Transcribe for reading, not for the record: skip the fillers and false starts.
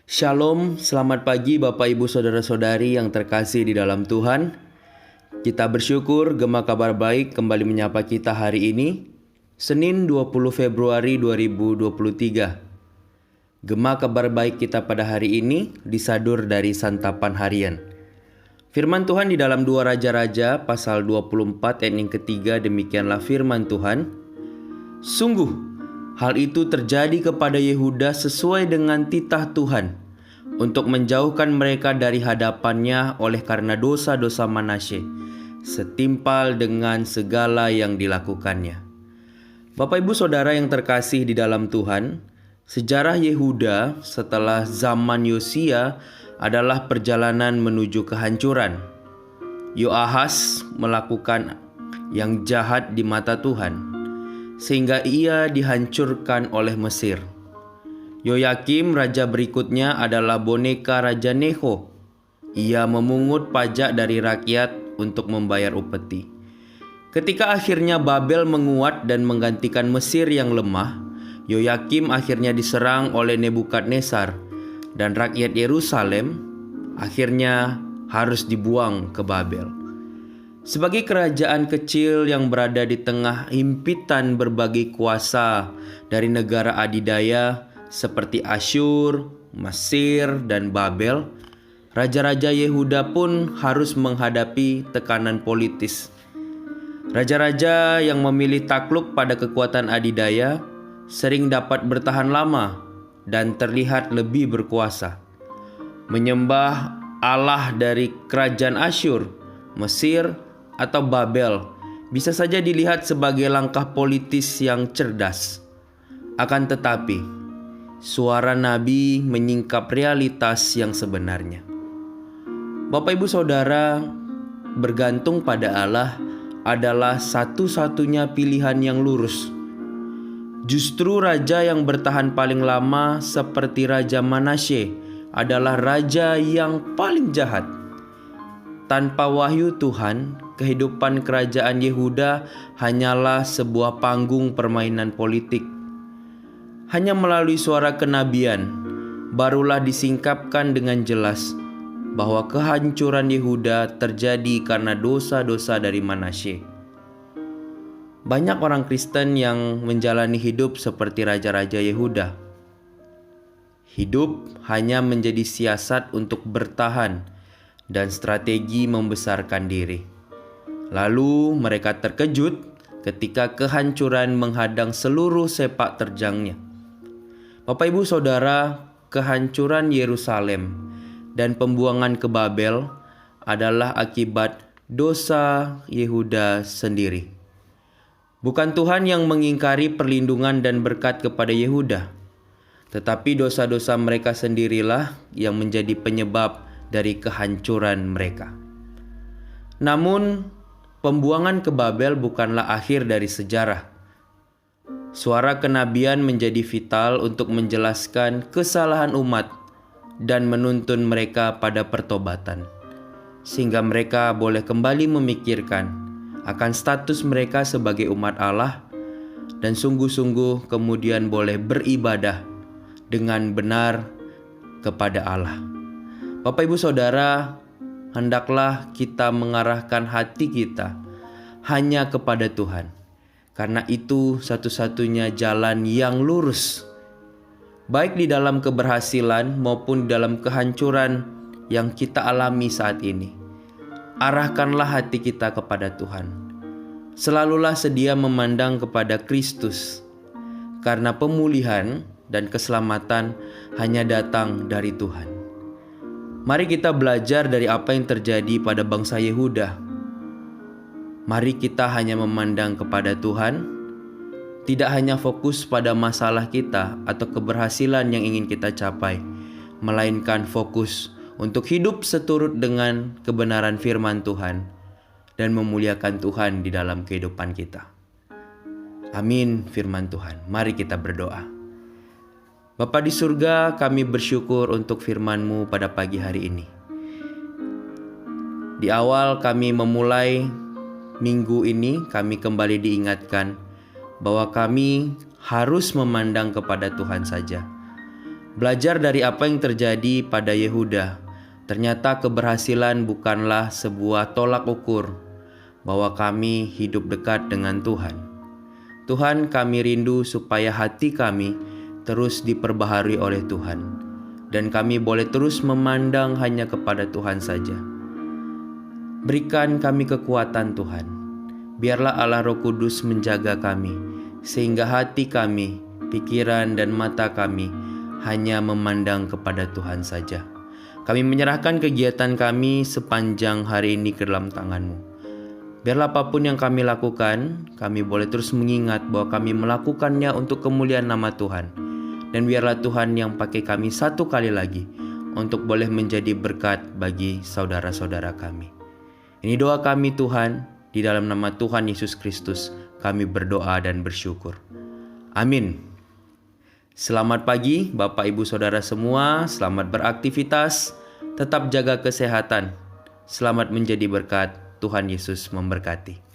Shalom, selamat pagi Bapak Ibu Saudara-saudari yang terkasih di dalam Tuhan. Kita bersyukur Gema Kabar Baik kembali menyapa kita hari ini, Senin 20 Februari 2023. Gema Kabar Baik kita pada hari ini disadur dari santapan harian. Firman Tuhan di dalam 2 Raja-Raja pasal 24 ayat yang ketiga, demikianlah firman Tuhan. Sungguh, hal itu terjadi kepada Yehuda sesuai dengan titah Tuhan untuk menjauhkan mereka dari hadapannya oleh karena dosa-dosa Manasye, setimpal dengan segala yang dilakukannya. Bapak Ibu Saudara yang terkasih di dalam Tuhan, sejarah Yehuda setelah zaman Yosia adalah perjalanan menuju kehancuran. Yoahas melakukan yang jahat di mata Tuhan, sehingga ia dihancurkan oleh Mesir. Yoyakim raja berikutnya adalah boneka Raja Necho. Ia memungut pajak dari rakyat untuk membayar upeti. Ketika akhirnya Babel menguat dan menggantikan Mesir yang lemah, Yoyakim akhirnya diserang oleh Nebukadnezar, dan rakyat Yerusalem akhirnya harus dibuang ke Babel. Sebagai kerajaan kecil yang berada di tengah himpitan berbagai kuasa dari negara adidaya seperti Asyur, Mesir, dan Babel, raja-raja Yehuda pun harus menghadapi tekanan politis. Raja-raja yang memilih takluk pada kekuatan adidaya sering dapat bertahan lama dan terlihat lebih berkuasa. Menyembah Allah dari kerajaan Asyur, Mesir, atau Babel bisa saja dilihat sebagai langkah politis yang cerdas. Akan tetapi, suara Nabi menyingkap realitas yang sebenarnya. Bapak Ibu Saudara, bergantung pada Allah adalah satu-satunya pilihan yang lurus. Justru raja yang bertahan paling lama seperti Raja Manasye adalah raja yang paling jahat. Tanpa wahyu Tuhan, kehidupan kerajaan Yehuda hanyalah sebuah panggung permainan politik. Hanya melalui suara kenabian, barulah disingkapkan dengan jelas bahwa kehancuran Yehuda terjadi karena dosa-dosa dari Manasye. Banyak orang Kristen yang menjalani hidup seperti raja-raja Yehuda. Hidup hanya menjadi siasat untuk bertahan dan strategi membesarkan diri. Lalu mereka terkejut ketika kehancuran menghadang seluruh sepak terjangnya. Bapak Ibu Saudara, kehancuran Yerusalem dan pembuangan ke Babel adalah akibat dosa Yehuda sendiri. Bukan Tuhan yang mengingkari perlindungan dan berkat kepada Yehuda, tetapi dosa-dosa mereka sendirilah yang menjadi penyebab dari kehancuran mereka. Namun, pembuangan ke Babel bukanlah akhir dari sejarah. Suara kenabian menjadi vital untuk menjelaskan kesalahan umat dan menuntun mereka pada pertobatan, sehingga mereka boleh kembali memikirkan akan status mereka sebagai umat Allah dan sungguh-sungguh kemudian boleh beribadah dengan benar kepada Allah. Bapak Ibu Saudara, hendaklah kita mengarahkan hati kita hanya kepada Tuhan, karena itu satu-satunya jalan yang lurus, baik di dalam keberhasilan maupun dalam kehancuran yang kita alami saat ini. Arahkanlah hati kita kepada Tuhan. Selalulah sedia memandang kepada Kristus, karena pemulihan dan keselamatan hanya datang dari Tuhan. Mari kita belajar dari apa yang terjadi pada bangsa Yehuda. Mari kita hanya memandang kepada Tuhan, tidak hanya fokus pada masalah kita atau keberhasilan yang ingin kita capai, melainkan fokus untuk hidup seturut dengan kebenaran firman Tuhan dan memuliakan Tuhan di dalam kehidupan kita. Amin firman Tuhan. Mari kita berdoa. Bapa di surga, kami bersyukur untuk firman-Mu pada pagi hari ini. Di awal kami memulai minggu ini, kami kembali diingatkan bahwa kami harus memandang kepada Tuhan saja. Belajar dari apa yang terjadi pada Yehuda, ternyata keberhasilan bukanlah sebuah tolak ukur bahwa kami hidup dekat dengan Tuhan. Tuhan, kami rindu supaya hati kami terus diperbaharui oleh Tuhan, dan kami boleh terus memandang hanya kepada Tuhan saja. Berikan kami kekuatan Tuhan. Biarlah Allah Roh Kudus menjaga kami, sehingga hati kami, pikiran dan mata kami hanya memandang kepada Tuhan saja. Kami menyerahkan kegiatan kami sepanjang hari ini ke dalam tangan-Mu. Biarlah apapun yang kami lakukan, kami boleh terus mengingat bahwa kami melakukannya untuk kemuliaan nama Tuhan. Dan biarlah Tuhan yang pakai kami satu kali lagi untuk boleh menjadi berkat bagi saudara-saudara kami. Ini doa kami Tuhan, di dalam nama Tuhan Yesus Kristus kami berdoa dan bersyukur. Amin. Selamat pagi Bapak Ibu Saudara semua, selamat beraktivitas, tetap jaga kesehatan, selamat menjadi berkat, Tuhan Yesus memberkati.